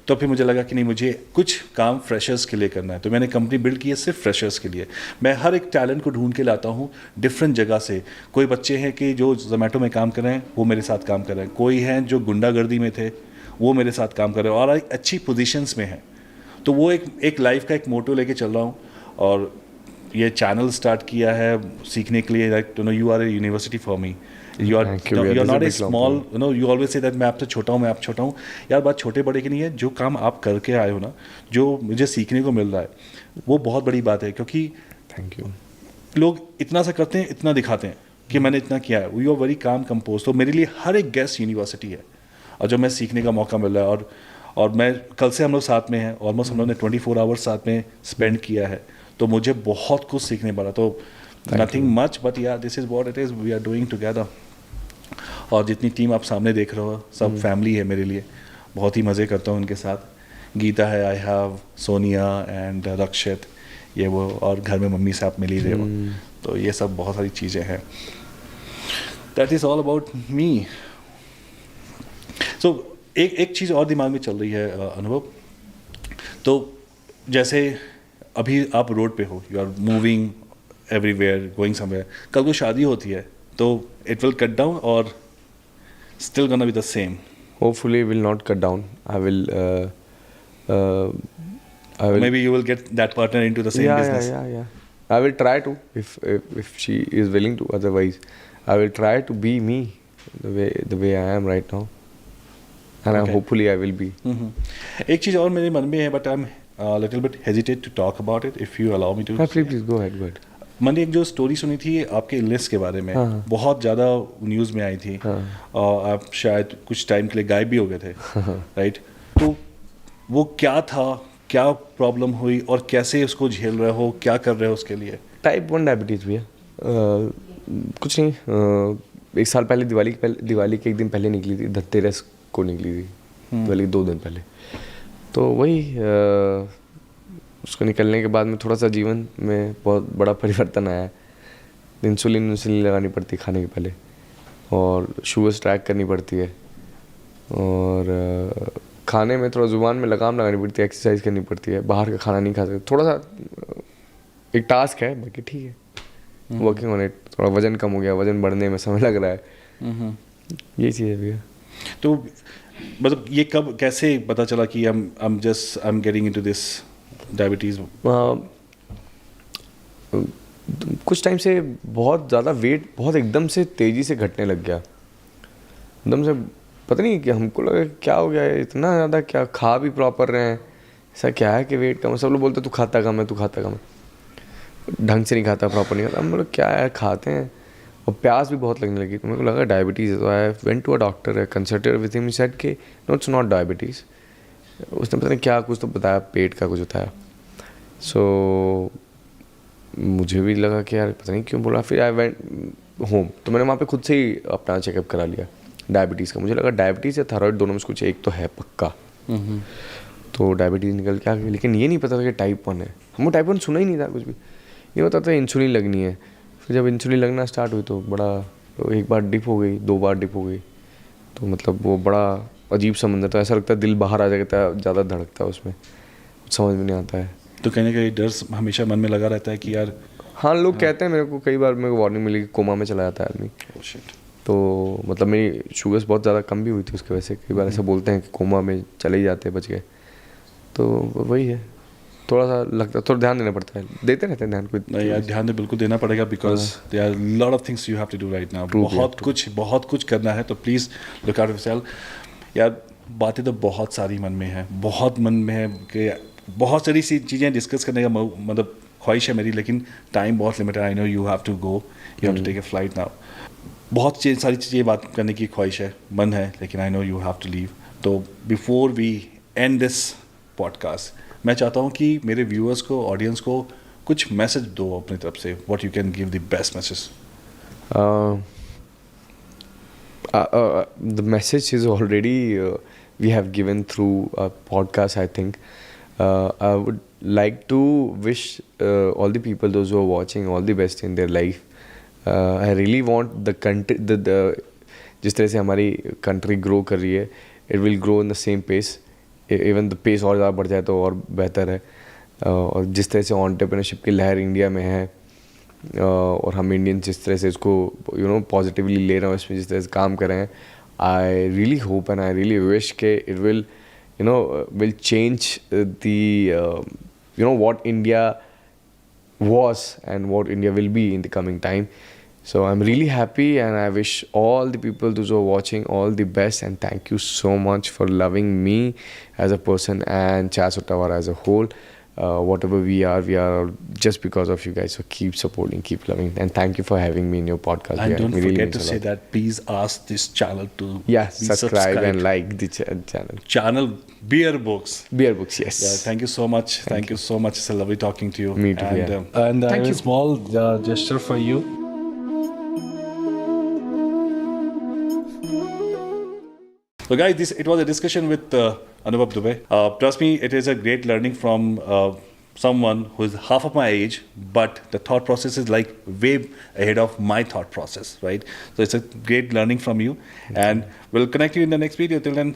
तो फिर मुझे लगा कि नहीं, मुझे कुछ काम फ्रेशर्स के लिए करना है. तो मैंने कंपनी बिल्ड की है सिर्फ फ्रेशर्स के लिए. मैं हर एक टैलेंट को ढूंढ के लाता हूँ डिफरेंट जगह से. कोई बच्चे हैं कि जो जोमेटो में काम कर रहे हैं, वो मेरे साथ काम कर रहे हैं. कोई हैं जो गुंडागर्दी में थे, वो मेरे साथ काम कर रहे हैं और अच्छी पोजीशंस में हैं. तो वो एक लाइफ का एक मोटो लेके चल रहा हूँ. और ये चैनल स्टार्ट किया है सीखने के लिए. Like you are a university for me. You are not a small, you always say that मैं आपसे छोटा हूँ, मैं आप छोटा हूँ. यार बात छोटे बड़े की नहीं है. जो काम आप करके आए हो ना, जो मुझे सीखने को मिल रहा है, वो बहुत बड़ी बात है. क्योंकि थैंक यू. लोग इतना सा करते हैं, इतना दिखाते हैं कि मैंने इतना किया है. You are very calm composed. तो मेरे लिए हर एक गेस्ट यूनिवर्सिटी है, और जो मैं सीखने का मौका मिल रहा है. और मैं कल से हम लोग साथ में हैं. ऑलमोस्ट हम लोग ने 24 आवर्स साथ में स्पेंड किया है. तो मुझे बहुत कुछ सीखने पड़ा. तो नथिंग मच, बट यार this is what it is, we are doing together. और जितनी टीम आप सामने देख रहे हो, सब फैमिली है मेरे लिए. बहुत ही मज़े करता हूँ उनके साथ. गीता है, आई हैव सोनिया एंड रक्षित, ये वो. और घर में मम्मी से आप मिल ही रहे हो. तो ये सब बहुत सारी चीज़ें हैं. That is all about me. So एक चीज़ और दिमाग में चल रही है अनुभव. तो जैसे अभी आप रोड पे हो, you are moving everywhere, going somewhere. कल को शादी होती है, तो it will cut down or still gonna be the same? Hopefully it will not cut down. I will maybe you will get that partner into the same business. Yeah. I will try to, if she is willing to. Otherwise I will try to be me, the way I am right now. and Okay. hopefully I will be. एक चीज़ और मेरे मन में है, but I am little bit hesitate to talk about it, if you allow me to. Please go ahead. मैंने एक जो स्टोरी सुनी थी आपके इलनेस के बारे में, हाँ. बहुत ज़्यादा न्यूज़ में आई थी, और आप शायद कुछ टाइम के लिए गायब भी हो गए थे, राइट? तो वो क्या था, क्या प्रॉब्लम हुई और कैसे उसको झेल रहे हो, क्या कर रहे हो उसके लिए? Type 1 डायबिटीज़ भैया, कुछ नहीं, एक साल पहले दिवाली के एक दिन पहले निकली थी, धनतेरस को निकली थी, दिवाली के 2 दिन पहले. तो वही उसको निकलने के बाद में थोड़ा सा जीवन में बहुत बड़ा परिवर्तन आया. इंसुलिन लगानी पड़ती है खाने के पहले, और शुगर्स ट्रैक करनी पड़ती है, और खाने में थोड़ा ज़ुबान में लगाम लगानी पड़ती है, एक्सरसाइज करनी पड़ती है, बाहर का खाना नहीं खा सकते. थोड़ा सा एक टास्क है, बाकी ठीक है, वर्किंग ऑन इट. थोड़ा वजन कम हो गया, वजन बढ़ने में समय लग रहा है, ये चीज़ है भैया. तो मतलब ये कब कैसे पता चला कि I am getting into this diabetes? कुछ टाइम से बहुत ज़्यादा वेट बहुत एकदम से तेज़ी से घटने लग गया. एकदम से पता नहीं कि हमको लगा क्या हो गया है, इतना ज़्यादा क्या खा भी प्रॉपर रहे हैं, ऐसा क्या है कि वेट कम है. सब लोग बोलते तू खाता कम है, ढंग से नहीं खाता, प्रॉपर नहीं खाता. हम बोले क्या है, खाते हैं. और प्यास भी बहुत लगने लगी, तो मेरे को लगा डायबिटीज़ है. तो I went to a doctor, consulted with him, he said कि नो, इट्स नॉट डायबिटीज़. उसने पता नहीं क्या कुछ तो बताया, पेट का कुछ बताया. सो मुझे भी लगा कि यार पता नहीं क्यों बोला. फिर आई वेंट होम, तो मैंने वहाँ पे खुद से ही अपना चेकअप करा लिया डायबिटीज़ का. मुझे लगा डायबिटीज़ या थायराइड दोनों में से कुछ एक तो है पक्का. तो डायबिटीज़ निकल के आ गई, लेकिन ये नहीं पता था कि टाइप 1 है. हमको टाइप 1 सुना ही नहीं था कुछ भी. ये पता था इंसुलिन लगनी है. फिर जब इंसुलिन लगना स्टार्ट हुई तो बड़ा, एक बार डिप हो गई, 2 बार डिप हो गई, तो मतलब वो बड़ा अजीब सा मंजर था. ऐसा लगता है दिल बाहर आ जाता है, ज़्यादा धड़कता है उसमें, कुछ समझ में नहीं आता है. तो कहीं ना कहीं डर हमेशा मन में लगा रहता है कि यार. हाँ, लोग कहते हैं, मेरे को कई बार मेरे को वार्निंग मिली कि कोमा में चला जाता है आदमी. Oh shit. तो मतलब मेरी शुगर्स बहुत ज़्यादा कम भी हुई थी उसकी वजह से. कई बार ऐसा बोलते हैं कि कोमा में चले ही जाते, बच गए. तो वही है, थोड़ा सा लगता है, थोड़ा ध्यान देना पड़ता है. देते रहते हैं ध्यान को. नहीं यार, ध्यान तो बिल्कुल देना पड़ेगा, because there are lot of things you have to do right now. बहुत कुछ करना है, तो प्लीज़ लुक आउट योरसेल्फ. यार बातें तो बहुत सारी मन में है, बहुत मन में है कि बहुत सारी सी चीज़ें डिस्कस करने का मतलब ख्वाहिश है मेरी, लेकिन टाइम बहुत limited. I know you have to go, you have to take a flight now. बहुत सारी चीज़ें बात करने की ख्वाहिश है, मन है, लेकिन I know you have to leave. तो before we end this podcast, मैं चाहता हूँ कि मेरे व्यूअर्स को, ऑडियंस को कुछ मैसेज दो अपनी तरफ से. What you can give the best message? The message is already we have given through a podcast, I think. I would like to wish all the people, those who are watching, all the best in their life. I really want the country, जिस तरह से हमारी country grow कर रही है, it will grow in the same pace. Even the pace और ज़्यादा बढ़ जाए तो और बेहतर है. और जिस तरह से एंटरप्रेन्योरशिप की लहर इंडिया में है, और हम इंडियन जिस तरह से इसको पॉजिटिवली ले रहे हैं, इसमें जिस तरह से काम कर रहे हैं, I really hope and I really wish के it will will change the what India was and what India will be in the coming time. So I'm really happy, and I wish all the people those who are watching all the best, and thank you so much for loving me as a person and Chas Ottawa as a whole. Whatever we are just because of you guys. So keep supporting, keep loving, and thank you for having me in your podcast. And Yeah, don't it really forget to means a say lot. that please ask this channel to be Subscribe and like the channel. Beer Books. Beer Books, yes. Yeah, thank you so much. Thank you so much. It's a lovely talking to you. Me too, And, yeah. and Thank a you. small gesture for you. So guys, it was a discussion with Anubhav Dubey. Trust me, it is a great learning from someone who is half of my age, but the thought process is like way ahead of my thought process, right? So it's a great learning from you, and we'll connect you in the next video. Till then,